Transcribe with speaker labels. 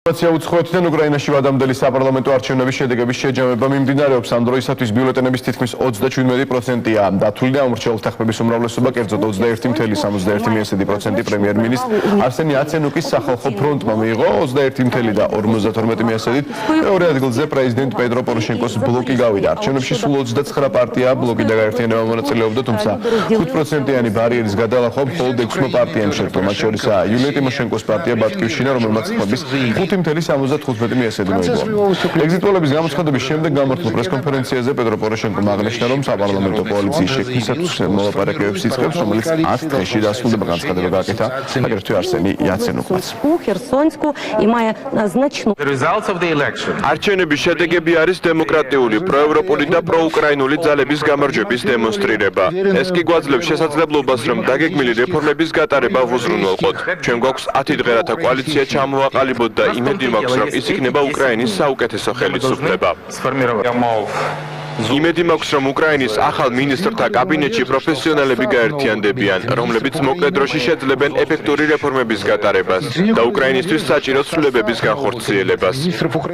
Speaker 1: სიტუაცია უცხოეთიდან უკრაინაში ვადამდელი საპარლამენტო არჩევნების შედეგების შეჯამება მიმდინარეობს. ამ დროისათვის ბიულეტენების თითქმის 37%-ია დათვლილი და უმრჩეველთა ხმების უმრავლესობა, კერძოდ 21.61% პრემიერ-მინისტრ არსენი იაცენუკის სახალხო ფრონტმა მიიღო 21.52%-ით. მეორე ადგილზე პრეზიდენტ პედრო პოროშენკოს ბლოკი გავიდა. არჩევნებში სულ 29 პარტია ბლოკი და გაერთიანება მონაწილეობდა, თუმცა 5%-იანი ბარიერის გადალახვა მხოლოდ 6 პარტიამ შეძლო. მათ შორისაა იულია ტიმოშენკოს პარტია ბატკივშინა, რომელმაც ხმების 5.75 მიესედი მოიგო. ეგზიტ პოლების გამოცხადების შემდეგ გამართულ პრესკონფერენციაზე პედრო პოროშენკომ აღნიშნა, რომ საპარლამენტო კოალიციის შექმნისათვის მოლაპარაკებებს იწყებს, რომელიც 100 დღეში დასრულდება. განცხადება გააკეთა აგრეთვე არსენი იაცენუკმაც.
Speaker 2: არჩევნების შედეგები არის დემოკრატიული, პროევროპული და პროუკრაინული ძალების გამარჯვების დემონსტრირება. ეს კი გვაძლევს შესაძლებლობას, რომ დაგეგმილი რეფორმების გატარება უზრუნველყოთ. ჩვენ გვაქვს 10 დღე, რათა კოალიცია ჩამოვაყალიბოთ და იმედი მაქვს, რომ ის იქნება უკრაინის საუკეთესო ხელისუფლება. იმედი მაქვს, რომ უკრაინის ახალ მინისტრთა კაბინეტში პროფესიონალები გაერთიანდებიან, რომლებიც მოკლე დროში შეძლებენ ეფექტური რეფორმების გატარებას და უკრაინისთვის საჭირო ცვლილებების განხორციელებას.